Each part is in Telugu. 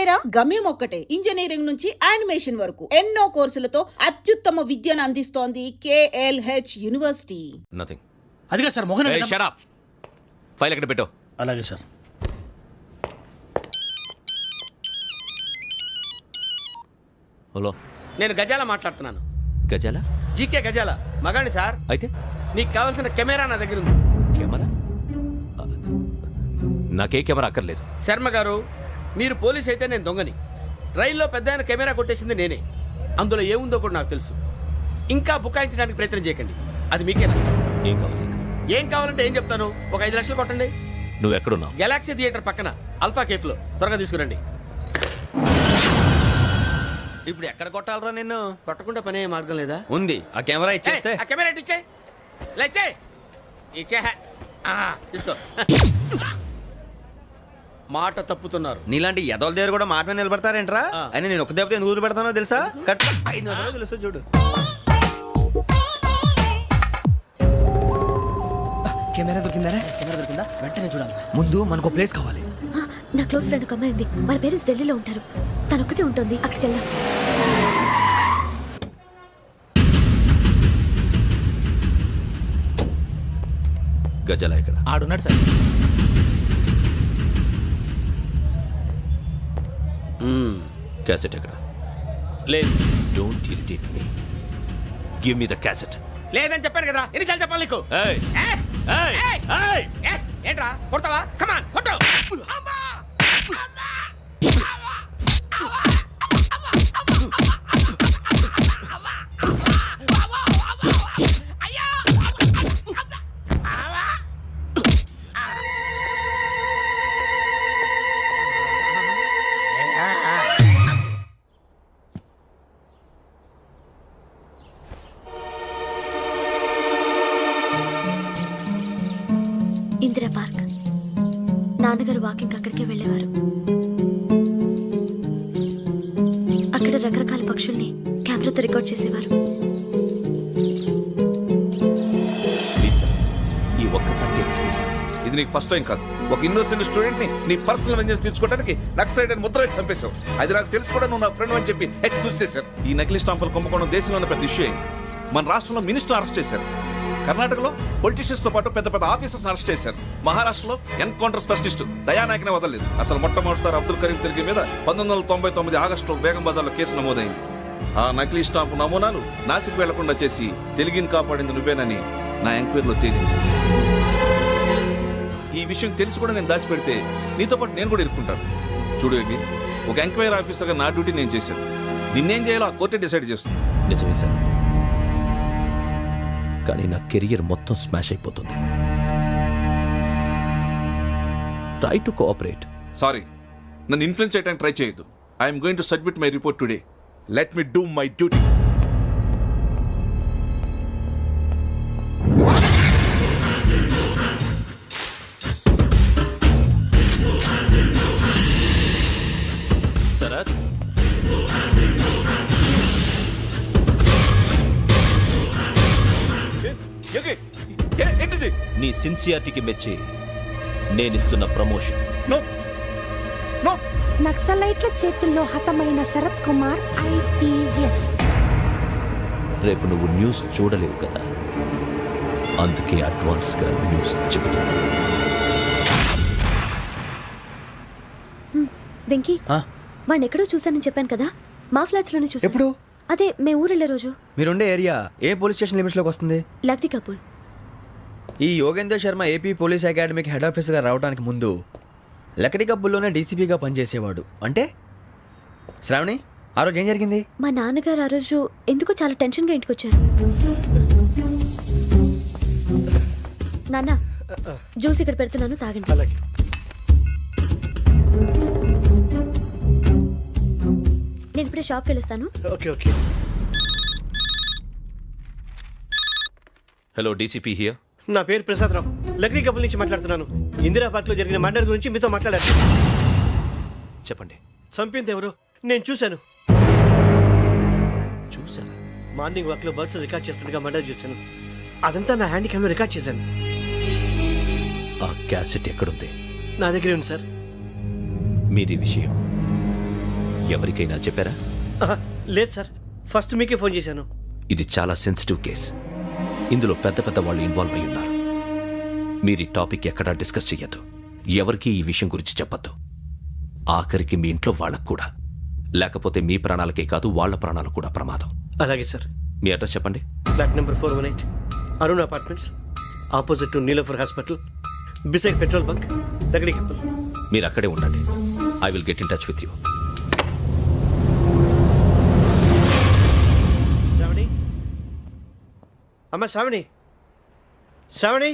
పేరా? గమ్యం ఒక్కటే, ఇంజనీరింగ్ నుంచి యానిమేషన్ వరకు ఎన్నో కోర్సులతో అత్యుత్తమ విద్యను అందిస్తోంది KLH యూనివర్సిటీ. నథింగ్. అదిగా sir Mohan shut up. File ఎక్కడ పెట్టు. అలాగే సార్. హలో, నేను గజాల మాట్లాడుతున్నాను. గజాల? జీకే గజాల మగాండి సార్. అయితే నీకు కావాల్సిన కెమెరా నా దగ్గర ఉంది. కెమెరా? నాకే కెమెరా అక్కర్లేదు. శర్మ గారు, మీరు పోలీస్ అయితే నేను దొంగని. రైల్లో పెద్ద ఆయన కెమెరా కొట్టేసింది నేనే. అందులో ఏముందో కూడా నాకు తెలుసు. ఇంకా బుకాయించడానికి ప్రయత్నం చేయకండి, అది మీకే నష్టం. ఏం కావాలి? ఏం కావాలంటే ఏం చెప్తాను, ఒక 5 లక్షలు కొట్టండి. నువ్వు ఎక్కడున్నావు? గెలాక్సీ థియేటర్ పక్కన అల్ఫా కేఫ్లో. త్వరగా తీసుకురండి. ఇప్పుడు ఎక్కడ కొట్టాలరా నిన్ను? కొట్టకుండా పనే మార్గం లేదా? ఉంది. ఆ కెమెరా ఇచ్చేస్తే. ఆ కెమెరా ఇచ్చే లేచే ఇచ్చే తీసుకో. మాట తప్పుతున్నారు. నీలాంటి ఎదల దగ్గర కూడా మాట మీద నిలబడతారేంట్రా? అని నేను ఒక దెబ్బతో ఎందుకు పెడతానో తెలుసా? కట్ 5 నిమిషాలు తెలుసు చూడు. కెమెరా దొరికిందా? వెంటనే చూడాలి. ముందు మనకు ప్లేస్ కావాలి. నా క్లోజ్ ఫ్రెండ్ ఒక అమ్మాయి ఉంది. వాళ్ళ పేరెంట్స్ ఢిల్లీలో ఉంటారు. తను ఒక్కతే ఉంటుంది. అక్కడికి వెళ్దాం. గజాల ఇక్కడ ఆడున్నాడు సార్. క్యాసెట్ ఎక్కడ? లేదు. Don't irritate me. Give me the cassette. లేదని చెప్పాను కదా, ఎన్నిసార్లు చెప్పాలి నీకు? ఏయ్ ఏయ్ ఏయ్! ఏంట్రా కొడతావా? కమాన్ కొట్టు. ఇందిరా పార్క్. నాన్నగారు వాకింగ్ అక్కడికే వెళ్ళేవారు. అక్కడ రకరకాల పక్షుల్ని కెమెరాతో రికార్డ్ చేసేవారు. ఈ ఒక్కసారి ఎక్స్క్యూజ్. ఇది నీకు ఫస్ట్ టైం కాదు. ఒక ఇన్నోసెంట్ స్టూడెంట్ ని నీ పర్సనల్ వెంజెన్స్ తీర్చుకోవడానికి నక్సలైట్ అని ముద్ర వేసి చంపేశావు. అది నాకు తెలుసు కూడా నువ్వు నా ఫ్రెండ్ అని చెప్పి ఎక్స్క్యూజ్ చేశారు. ఈ నకిలీ స్టాంపులు కుంభకోణం దేశంలో ఉన్న పెద్ద ఇష్యూ అయింది. మన రాష్ట్రంలో మినిస్టర్ అరెస్ట్ చేశారు. కర్ణాటకలో పొలిటీషియన్స్ తో పాటు పెద్ద పెద్ద ఆఫీసర్స్ అరెస్ట్ చేశారు. మహారాష్ట్రలో ఎన్కౌంటర్ స్పెషలిస్ట్ దయానాయకనే వదలలేదు. అసలు మొట్టమొదటిసారి అబ్దుల్ కరీం తిరిగి మీద 1999 ఆగస్టులో బేగం బజార్లో కేసు నమోదైంది. ఆ నకిలీ స్టాంపు నమూనాలు నాసిక్ వెళ్లకుండా చేసి తెలుగుని కాపాడింది నువ్వేనని నా ఎంక్వైరీలో తేలింది. ఈ విషయం తెలిసి కూడా నేను దాచిపెడితే నీతో పాటు నేను కూడా ఇరుక్కుంటాను. చూడు యోగి, ఒక ఎంక్వైరీ ఆఫీసర్గా నా డ్యూటీ నేను చేశాను. నిన్నేం చేయాలో ఆ కోర్టే డిసైడ్ చేస్తుంది. నిజమే సార్, కానీ నా కెరియర్ మొత్తం స్మాష్ అయిపోతుంది. Try to cooperate. సారీ, నన్ను ఇన్ఫ్లుయెన్స్ చేయడానికి ట్రై చేయొద్దు. I'm going to submit my report today. Let me do my duty. Sharath, ఏంటిది? నీ సిన్సియారిటీకి మెచ్చి నేనిస్తున్న ప్రమోషన్. No no. నక్సలైట్ల చేతుల్లో హతమైన శరత్ కుమార్ IPS. రేపు నువ్వు న్యూస్ చూడలేవు కదా, అందుకే అడ్వాన్స్ గా న్యూస్ చెబుతున్నా. వెంకీ, వాడిని ఎక్కడో చూశానని చెప్పాను కదా, మా ఫ్లాట్స్ లోనే చూసాను. ఎప్పుడు? అదే మే ఊరు వెళ్ళే రోజు. మీరుండే ఏరియా ఏ పోలీస్ స్టేషన్ లిమిట్స్ లోకి వస్తుంది? లక్టీ కపూర్. ఈ యోగేందర్ శర్మ ఏపీ పోలీస్ అకాడమీకి హెడ్ ఆఫీసర్గా రావడానికి ముందు లకడి కబ్బుల్లోనే డీసీపీగా పనిచేసేవాడు. అంటే శ్రావణి, ఆ రోజు ఏం జరిగింది? మా నాన్నగారు ఆ రోజు ఎందుకో చాలా టెన్షన్గా ఇంటికి వచ్చారు. నాన్న, జ్యూస్ ఇక్కడ పెడుతున్నాను, తాగండి. అలాగే. నేను ఇప్పుడే షాప్కి వెళ్ళొస్తాను. Okay okay. Hello, DCP here. నా పేరు ప్రసాదరావు, లక్రీ కపుల్ నుంచి మాట్లాడుతున్నాను. ఇందిరా పార్క్ లో జరిగిన మర్డర్ గురించి మీతో మాట్లాడారు. చెప్పండి. చంపింది ఎవరు? నేను చూశాను. చూసాను. మార్నింగ్ వాక్ లో బర్డ్స్ రికార్డ్ చేస్తుండగా మర్డర్ చూశాను. అదంతా నా హ్యాండ్ క్యామ్ లో రికార్డ్ చేశాను. ఆ క్యాసెట్ ఎక్కడుంది? నా దగ్గరే ఉంది సార్. మీది విషయం ఎవరికైనా చెప్పారా? లేదు సార్, ఫస్ట్ మీకే ఫోన్ చేశాను. ఇది చాలా సెన్సిటివ్ కేస్. ఇందులో పెద్ద పెద్ద వాళ్ళు ఇన్వాల్వ్ అయి ఉన్నారు. మీరు ఈ టాపిక్ ఎక్కడా డిస్కస్ చెయ్యొద్దు. ఎవరికీ ఈ విషయం గురించి చెప్పొద్దు. ఆఖరికి మీ ఇంట్లో వాళ్ళకు కూడా. లేకపోతే మీ ప్రాణాలకే కాదు, వాళ్ళ ప్రాణాలు కూడా ప్రమాదం. అలాగే సార్. మీ అడ్రస్ చెప్పండి. Flat number 418, Arun apartments, opposite to Niloufer hospital, beside petrol bunk, దగ్గరికి కపుల్. మీరు అక్కడే ఉండండి. I will get in touch with you. Shravani, అమ్మ శ్రావణి, శ్రావణి.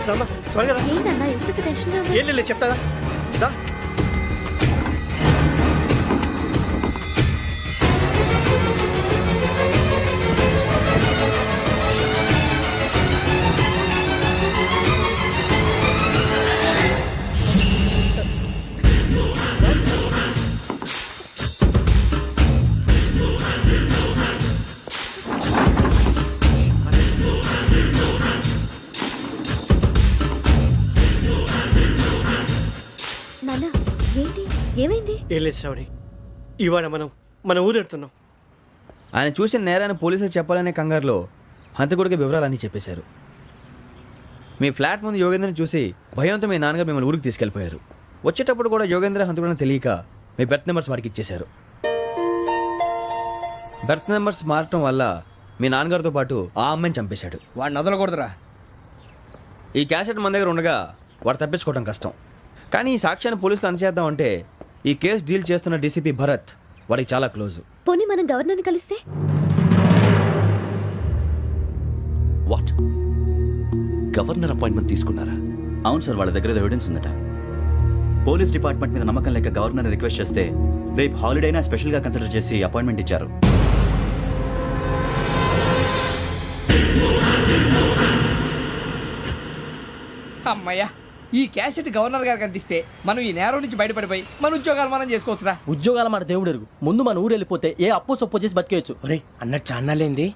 రామ్మా, త్వరగా రా. ఏంటన్నా ఎందుకు టెన్షన్ ఏం లేదు, చెప్తాదా దా. నాన్న ఏంటి ఏమైంది? ఏం లేదు శ్రావణి, ఇవాళ మనం మన ఊరు వెళ్తున్నాం. ఆయన చూసిన నేరాన్ని పోలీసులు చెప్పాలనే కంగారులో హంతకుడికి వివరాలన్నీ చెప్పేశారు. మీ ఫ్లాట్ ముందు యోగేంద్రని చూసి భయంతో మీ నాన్నగారు మిమ్మల్ని ఊరికి తీసుకెళ్ళిపోయారు. వచ్చేటప్పుడు కూడా యోగేంద్ర హంతకుడని తెలియక మీ బెర్త్ నెంబర్స్ వారికి ఇచ్చేశారు. బెర్త్ నెంబర్స్ మారటం వల్ల మీ నాన్నగారితో పాటు ఆ అమ్మాయిని చంపేశాడు. వాడిని వదలకూడదురా. ఈ క్యాసెట్ మన దగ్గర ఉండగా వాడు తప్పించుకోవడం కష్టం. కానీ ఈ సాక్ష్యాన్ని పోలీసులు అందజేద్దామంటే ఈ కేసు డీల్ చేస్తున్న డీసీపీ భరత్ వాడికి చాలా క్లోజు. పోనీ మనం గవర్నర్ని కలిస్తే? వాట్? గవర్నర్ అపాయింట్మెంట్ తీసుకున్నారా? అవును సార్, వాళ్ళ దగ్గర ఎవిడెన్స్ ఉందట. పోలీస్ డిపార్ట్మెంట్ మీద నమ్మకం లేక గవర్నర్ రిక్వెస్ట్ చేస్తే రేపు హాలిడేనా స్పెషల్గా కన్సిడర్ చేసి అపాయింట్మెంట్ ఇచ్చారు. అమ్మయ్యా, ఈ క్యాసెట్ గవర్నర్ గారికి అందిస్తే మనం ఈ నేరం నుంచి బయటపడిపోయి మన ఉద్యోగాలు మనం చేసుకోవచ్చురా. ఉద్యోగాల మాట దేవుడు ఎరుగు. ముందు మన ఊరు వెళ్ళిపోతే ఏ అప్పు సొప్పు చేసి బతికేయచ్చు. ఒరే అన్నట్టు చాన్నాలేంది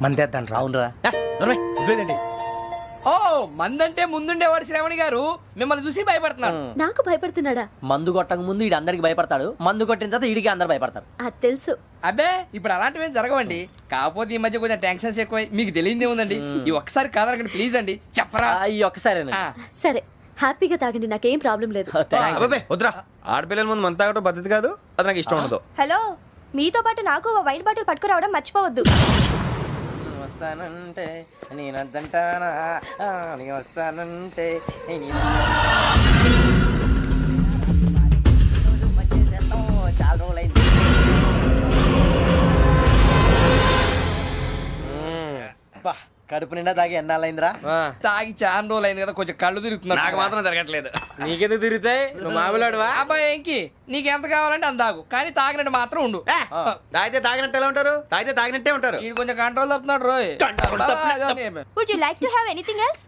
మందేద్దాను రా. అవునరా? వదిలేదండి. ఓ మందంటే ముందుండేవాడు శ్రావణి గారు మిమ్మల్ని చూసి భయపడుతున్నాడు. నాకు భయపడుతున్నాడా? మందు కొట్టక ముందు ఈడు అందరికి భయపడతాడు, మందు కొట్టిన తర్వాత ఈడికి అందరు భయపడతారు. అది తెలుసు. అబ్బే ఇప్పుడు అలాంటివి ఏం జరగవండి. కాకపోతే ఈ మధ్య కొంచెం టెన్షన్స్ ఎక్కువై మీకు తెలియదే ఉందండి. ఈ ఒక్కసారి కాదనకండి ప్లీజ్ అండి, చెప్పరా. ఈ ఒక్కసారి సరే హ్యాపీగా తాగండి, నాకేం ప్రాబ్లం లేదు. అబ్బాబే వద్దురా, ఆడపిల్లల ముందు మంత తాగడం పద్ధతి కాదు, అది నాకు ఇష్టం ఉండదు. హలో, మీతో పాటు నాకు ఓ వైన్ బాటిల్ పట్టుకురావడం మర్చిపోవద్దు. వస్తానంటే నేనంటానా, వస్తానంటే చాలా రోజులైంది. కడుపు నిండా తాగి ఎన్నాళ్ళైందిరా? తాగి చాలా రోజులు అయింది కదా, కొంచెం కళ్ళు తిరుగుతున్నాడు. నాకు మాత్రం జరగట్లేదు. నీకెందుకు తిరుగుతాయి, నువ్వు మామూలుడువా? అబ్బాయి ఏంకి నీకు ఎంత కావాలంటే అంత తాగు, కానీ తాగినట్టు మాత్రం ఉండు. తాగితే తాగినట్టు ఎలా ఉంటారు? తాగితే తాగినట్టే ఉంటారు. వీడు కొంచెం కంట్రోల్ తప్పుతున్నాడు రోయ్. Would you like to have anything else?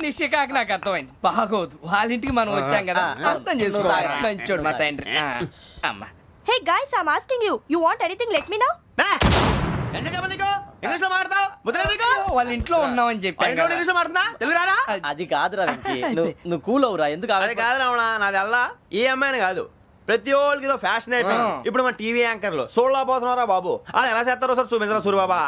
నిశ్చికాకి నాకు అర్థమైంది. బాగోదు, వాళ్ళ ఇంటికి మనం వచ్చాం కదా, అర్థం చేసుకోవాలి. మంచోడు మా తండ్రి. అమ్మా hey guys, I am asking you, you want anything let me know. English లో మాట్లాడతావు? వాళ్ళ ఇంట్లో ఉన్నామని చెప్పాను. ఇంగ్లీష్ లో మాట్లాడుతున్నా? తెలుగు రారా? అది కాదురా వెంకీ, నువ్వు కూల్ అవురా. ఎందుకు అది కాదు రావణా, నాది అల్లా ఏ అమ్మాయిని కాదు, ప్రతి ఒళ్ళకి ఏదో ఫ్యాషన్ అయిపోయింది. ఇప్పుడు మన టీవీ యాంకర్లు సోళ్ళ పోతున్నారా బాబు, అది ఎలా చేస్తారో సార్ చూపించరా సూరిబాబా.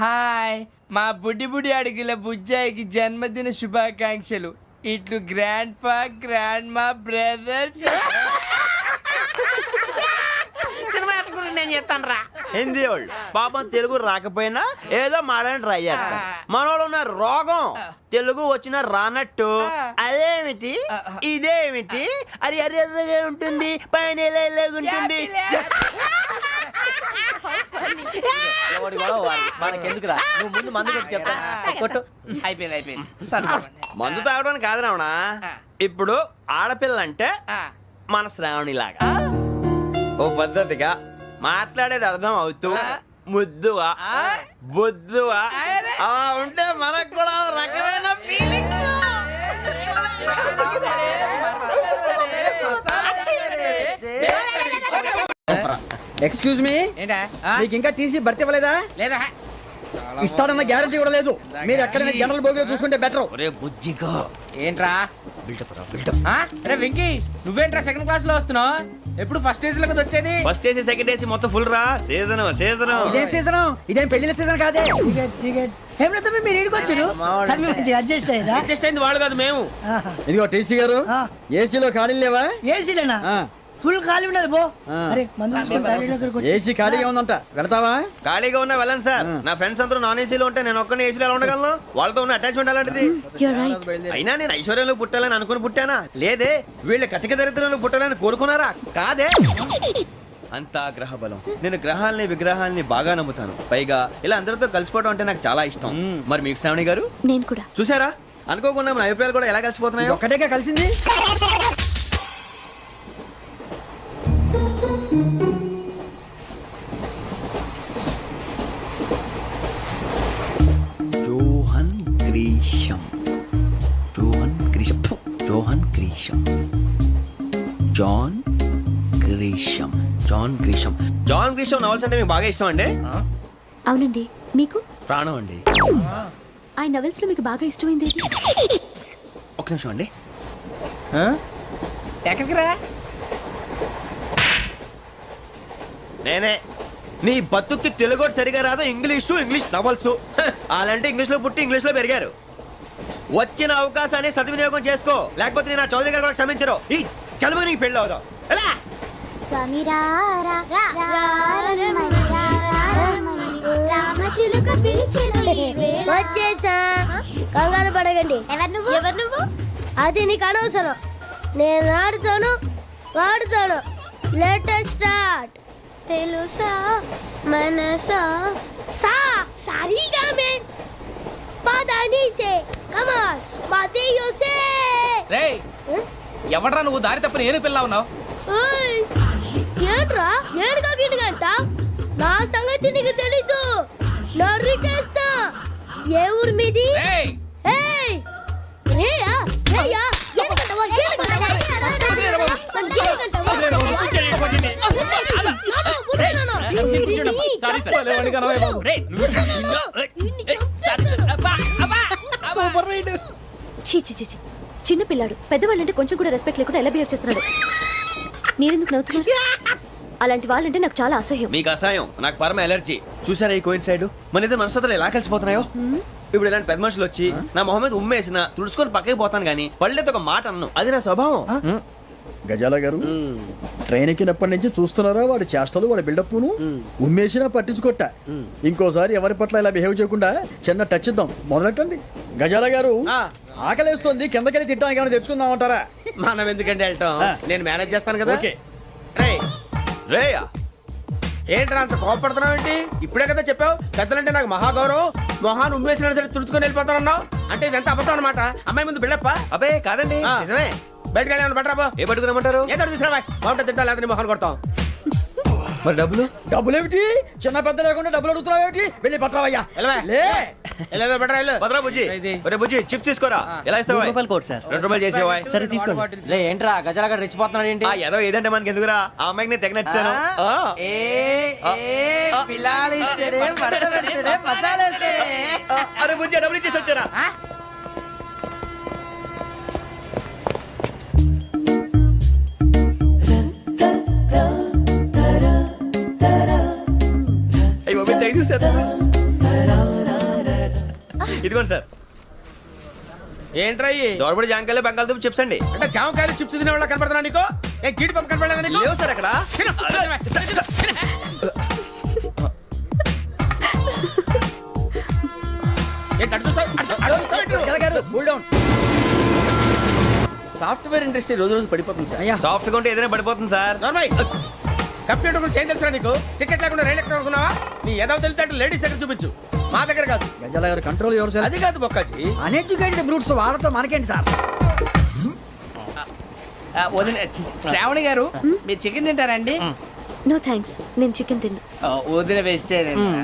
హాయ్, మా బుడ్డి బుడి అడిగిల బుజ్జాయికి జన్మదిన శుభాకాంక్షలు. ఇట్లు గ్రాండ్ ఫా గ్రాండ్ మా బ్రదర్స్. సినిమా నేను చెప్తాను రా. హిందీ వాళ్ళు పాపం తెలుగు రాకపోయినా ఏదో మాడని ట్రై చేస్తారు. మనోళ్ళు ఉన్న రోగం తెలుగు వచ్చిన రానట్టు అదేమిటి ఇదేమిటి అది అరిగా ఉంటుంది పైన ఉంటుంది. మనకెందుకురా నువ్వు ముందు మందు కొట్టి చెప్తా కొట్టు. అయిపోయింది మందు తాగడానికి కాదు రావణ. ఇప్పుడు ఆడపిల్ల అంటే మన శ్రావణిలాగా ఓ పద్ధతిగా మాట్లాడేది అర్థం అవుతూ ముద్దువా బొద్దువా అలా ఉంటే మనకు కూడా ఓ రకమైన ఎక్స్క్యూజ్ మీ, ఏంటా మీకు ఇంకా టీసీ భర్తీ ఇవ్వలేదా? లేదా ఇస్తాడన్న గ్యారంటీ కూడా లేదు. మీరు ఎక్కడైనా జనరల్ బోగిలో చూసుకుంటే బెటర్. ఒరే బుజ్జిగా ఏంట్రా అరే వెంకీ నువ్వేంట్రా సెకండ్ క్లాస్ లో వస్తున్నావు? ఎప్పుడు ఫస్ట్ ఏజ్ లో కదా వచ్చేది? ఫస్ట్ ఏసీ సెకండ్ ఏసీ మొత్తం ఫుల్ రా. సీజన్ ఇదేం సీజన్? ఇదేం పెళ్లిన సీజన్ కాదే. మీరు ఇడికొచ్చారు అడ్జస్ట్ అయ్యారా? అడ్జస్ట్ అయింది వాళ్ళు కాదు మేము. ఇదిగో టీసీ గారు, ఏసీలో ఖాళీ లేవా? ఏసీలేనా? ఫుల్ ఖాళీ ఉన్నది బో. అరే ఏసీ ఖాళీగా ఉందంట, వెళతావా? ఖాళీగా ఉన్నా వెళ్ళండి సార్. నా ఫ్రెండ్స్ అందరూ నాన్ ఏసీలో ఉంటే నేను ఒక్కనే ఏసీలో ఎలా ఉండగలను? వాళ్ళతో ఉన్న అటాచ్మెంట్ అలాంటిది. You're right. అయినా నేను ఐశ్వర్యంలో పుట్టాలని అనుకుని పుట్టానా? లేదే. వీళ్ళ కటిక దరిద్రంలో పుట్టాలని కోరుకున్నారా? కాదే. అంతా గ్రహ బలం. నేను గ్రహాలని విగ్రహాలని బాగా నమ్ముతాను. పైగా ఇలా అందరితో కలిసిపోవడం అంటే నాకు చాలా ఇష్టం. మరి మీకు శ్రావణి గారు? నేను కూడా. చూసారా, అనుకోకుండా మన అభిప్రాయాలు కూడా ఎలా కలిసిపోతున్నాయి. ఒక్కటేగా కలిసింది. John Grisham John Grisham John Grisham John Grisham John Grisham John Grisham novels అంటే మీకు బాగా ఇష్టం అండి? అవునండి. మీకు? ప్రాణం అండి. ఆ నవెల్స్ లో మీకు బాగా ఇష్టమైంది ఏది? ఒక్క నిమిషం అండి. ఎక్కడికి రా? నేనే. నీ బతుక్కి తెలుగు సరిగా రాదు, ఇంగ్లీష్ నవల్స్. అలాంటి ఇంగ్లీష్ లో పుట్టి ఇంగ్లీష్ లో పెరిగారు. వచ్చిన అవకాశాన్ని సద్వినియోగం చేసుకో, లేకపోతే నేను నా చౌదరి గారు కూడా క్షమించరు. ఈ చదువు నీకు పెళ్ళి అవుదాం. ఎలా వచ్చేసా, కంగారు పడకండి. ఎవరు నువ్వు? అది నీకు అనవసరం. నేను ఆడుతాను వాడుతాను. Latest start. తెలుసా మనసా సా సారీగా మెన్ పదని సే కమాన్ మాదేయో సే. రేయ్ ఎవడ్రా నువ్వు? దారి తప్పని ఏను పిల్ల ఉన్నావు? ఓయ్ ఏంట్రా ఏడుగా గిడుగంట? నా సంగతి నీకు తెలీదు. నరికేస్తా. ఏ ఊరు మీది? రేయ్ ఏయ్ రేయా రేయా ఎందుకంటవా ఎందుకంటవా చీ చీ చీ చీ. చిన్న పిల్లాడు పెద్దవాళ్ళంటే కొంచెం కూడా రెస్పెక్ట్ లేకుండా ఎలా బిహేవ్ చేస్తున్నాడు. మీరెందుకు నవ్వుతున్నారు? అలాంటి వాళ్ళంటే నాకు చాలా అసహ్యం. మీకు అసహాయం, నాకు పరమ ఎలర్జీ. చూసారా ఈ కోయిన్సైడ్? మన ఇద్దరు మనస్తత్వాలు ఎలా కలిసిపోతున్నాయో. ఇప్పుడు ఇలాంటి పెద్ద మనుషులు వచ్చి నా మొహం మీద ఉమ్మేసిన తుడుచుకొని పక్కకి పోతాను కానీ పళ్ళేతో ఒక మాట అన్ను. అది నా స్వభావం. గజాల గారు, ట్రైన్ ఎక్కినప్పటి నుంచి చూస్తున్నారా వాడి చేష్టలు, వాడి బిల్డప్ను? ఉమ్మేసినా పట్టించుకోట. ఇంకోసారి ఎవరి పట్ల ఇలా బిహేవ్ చేయకుండా చిన్న టచ్ ఇద్దాం. మొదలెట్టండి. గజాల గారు, ఆకలేస్తుంది, కిందకెళ్ళి తిట్టడానికి ఏమైనా తెచ్చుకుందామంటారా? మనం ఎందుకంటే వెళ్ళటం, నేను మేనేజ్ చేస్తాను కదా. ఓకే. రేయా ఏంట్రా అంత కోపడుతున్నావు ఏంటి? ఇప్పుడే కదా చెప్పావు పెద్దలంటే నాకు మహాగౌరవం, మొహాన్ని ఉమ్మేసిన సరే తుడుచుకొని వెళ్ళిపోతానన్నావు. అంటే ఇదంతా అబద్ధం అనమాట. అమ్మాయి ముందు బిళ్ళప్ప. అబ్బే కాదండి, నిజమే. బయటకు వెళ్ళి బట్రాబో. ఏ పట్టుకురమ్మంటారు? ఏదో తీసుకురా బాగుంటుంది. తింటా లేదా మొహాన్ని కొడతాం. మరి డబ్బులు? డబ్బులు ఏమిటి? చిన్న పెద్ద లేకుండా డబ్బులు అడుగుతున్నావు ఏమిటి? వెళ్ళి పట్టరావయ్యా. వెళ్ళేదో బట్రా వెళ్ళు. భద్రా బుజ్జి, ఒరే బుజ్జి చిప్స్ తీసుకోరా. ఎలా ఇస్తావా? Court sir. 2 రూపాయలు చేసేవా? సరే తీసుకోండి. లే ఏంట్రా గజాలగా రెచ్చిపోతున్నాడు ఏంటి? ఏదో ఏదంటే మనకి ఎందుకురా, ఆ అమ్మాయికి నేను తెగ నచ్చాను. అరే బుజ్జి డబ్బులు ఇచ్చేసి వచ్చారా? ఇదిగోండి సార్. ఏంట్రా దోరబడి జాంకాయలు బంగాళదుంప చిప్స్ అండి. అంటే జామకాయలు చిప్స్ తినే వాళ్ళ కనపడుతున్నా నీకు? ఏ జీడిపప్పు కనపడలేదా నీకు? లేవు సార్ అక్కడ. ఏంటి అటు చూస్తావ్? అటు చూస్తావ్ ఏంటి నువ్వు? గజాల గారు కూల్ డౌన్. సాఫ్ట్వేర్ ఇండస్ట్రీ రోజు రోజు పడిపోతుంది సార్. అయ్యా సాఫ్ట్గా ఉంటే ఏదైనా పడిపోతుంది సార్. నార్మల్ కంప్యూటర్ గురించి ఏం తెలుసా నీకు? టికెట్ లేకుండా రైలు ఎక్కడ అనుకున్నావా? నీ ఏదో తెలితే లేడీస్ దగ్గర చూపించు, మా దగ్గర కాదు. గజాల గారు కంట్రోల్ ఎవరు సార్? అది కాదు బొక్కాజీ. అన్ఎడ్యుకేటెడ్ బ్రూట్స్ వాడతో మనకేంటి సార్? వదిన శ్రావణి గారు మీరు చికెన్ తింటారండి? నో థ్యాంక్స్, నేను చికెన్ తిన్నా. వదిన వేస్తే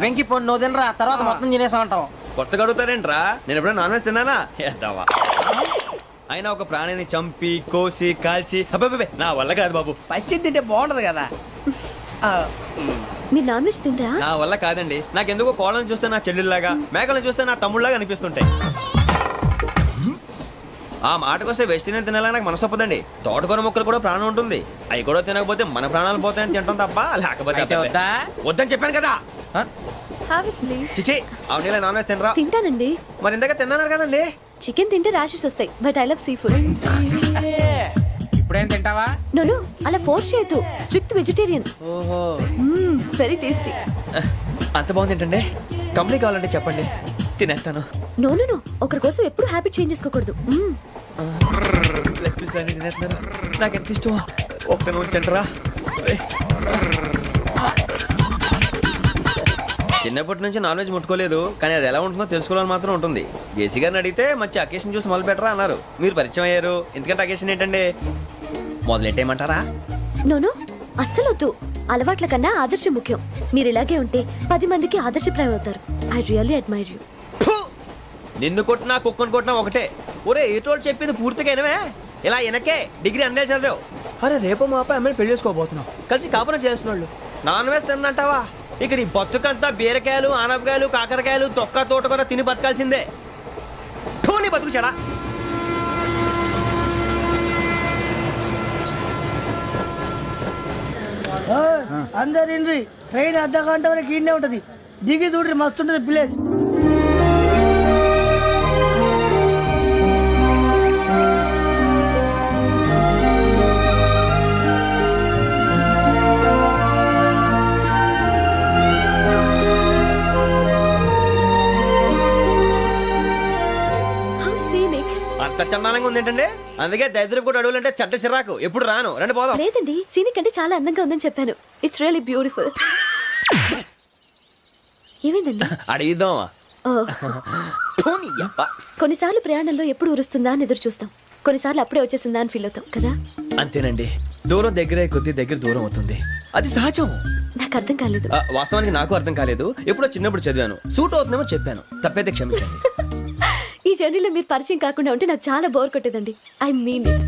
వెంకి పొన్ను నువ్వు తినరా, తర్వాత మొత్తం తినేసా ఉంటాం. కొత్తగా అడుగుతారేంట్రా? నేను ఎప్పుడైనా నాన్ వెజ్ తిన్నానా? ఎద్దావా. అయినా ఒక ప్రాణిని చంపి కోసి కాల్చి అబ్బబ్బబ్బే, నా వల్ల కాదు బాబు. పచ్చి తింటే బాగుంటది కదా. మీరు నాన్ వెజ్ తినరా? నా వల్ల కాదండి. నాకెందుకో కోళ్ళని చూస్తే నా చెల్లెళ్ళలాగా, మేకలను చూస్తే నా తమ్ముళ్ళలాగా అనిపిస్తుంటాయి. ఆ మాటకొస్తే వెస్టిరియన్ తినాలని నాకు మనసు ఒప్పదండి. తోటకూర మొక్కలు కూడా ప్రాణం ఉంటుంది. అవి కూడా తినకపోతే మన ప్రాణాలు పోతాయని తింటాం తప్ప లేకపోతే అయితే వద్దా? వద్దని చెప్పాను కదా. Have it please. చిచి, అవునీ నాన్ వెజ్ తినరా? తింటానండి. మరి ఇందాక తిన్నాను కదండి. చికెన్ తింటే ర్యాషెస్ వస్తాయి, but I love sea food. ఇప్పుడేం తింటావా? నో అలా ఫోర్స్ చేయొద్దు. Strict vegetarian. ఓహో వెరీ టేస్టీ. అంత బాగుంది ఏంటండి? కంప్లీట్ కావాలంటే చెప్పండి, తినేస్తాను. నో ఒకరి కోసం ఎప్పుడు హ్యాబిట్ చేంజ్ చేసుకోకూడదు. లెగ్ పీస్ అన్ని తినేస్తున్నారు. నాకు ఎంత ఇష్టం. ఒక్క ఉంచండిరా. చిన్నప్పటి నుంచి నాన్ వెజ్ ముట్టుకోలేదు, కానీ అది ఎలా ఉంటుందో తెలుసుకోవాలని మాత్రం ఉంటుంది. జేసీ గారిని అడిగితే మంచి అకేషన్ చూసి మొదలు పెట్టరా అన్నారు. మీరు పరిచయం అయ్యారు, ఎందుకంటే అకేషన్ ఏంటండి? మొదలెట్టేయమంటారా? నో అస్సలు వద్దు. అలవాట్ల కన్నా ఆదర్శం ముఖ్యం. మీరు ఇలాగే ఉంటే 10 మందికి ఆదర్శప్రాయం అవుతారు. I really admire you. నిన్ను కొట్టినా కుక్కను కొట్టినా ఒకటే. ఒరే ఏటోళ్ళు చెప్పింది పూర్తిగా వినవే. ఇలా వెనకే డిగ్రీ అన్నే చదివావు. అరే రేపు మా అబ్బాయి అమ్మాయిని పెళ్లి చేసుకోబోతున్నావు, కలిసి కాపురం చేసిన వాళ్ళు నాన్ వెజ్ తిన్నంటావా? ఇక నీ బతుకంతా బీరకాయలు, ఆనపకాయలు, కాకరకాయలు, తొక్క తోట కూడా తిని బతకాల్సిందే. నీ బతుకు చెడా. అందరు ఇండ్రి, ట్రైన్ అర్ధ గంట వరకు ఇన్నే ఉంటది. దిగి చూడ్రి, మస్తు ఉంటది ప్లేస్. How scenic. అంత చందానంగా ఉంది ఏంటండి? అందుకే దరిద్రం కూడా అడవులంటే చెడ్డ చిరాకు. ఎప్పుడు రాను, రండి పోదాం. లేదండి, సీనిక్ అంటే చాలా అందంగా ఉందని చెప్పాను. It's really beautiful. ఏమైందండి? అడిగిద్దామా? కొన్నిసార్లు ప్రయాణంలో ఎప్పుడు ఉరుస్తుందా అని ఎదురు చూస్తాం, కొన్నిసార్లు అప్పుడే వచ్చేసిందా అని ఫీల్ అవుతాం కదా. అంతేనండి, దూరం దగ్గరే కొద్ది దగ్గర దూరం అవుతుంది. అది సహజం. నాకు అర్థం కాలేదు. వాస్తవానికి నాకు అర్థం కాలేదు. ఎప్పుడో చిన్నప్పుడు చదివాను, సూట్ అవుతుందేమో చెప్పాను. తప్పైతే క్షమించండి. ఈ జర్నీలో మీరు పరిచయం కాకుండా ఉంటే నాకు చాలా బోర్ కొట్టేదండి. I mean it.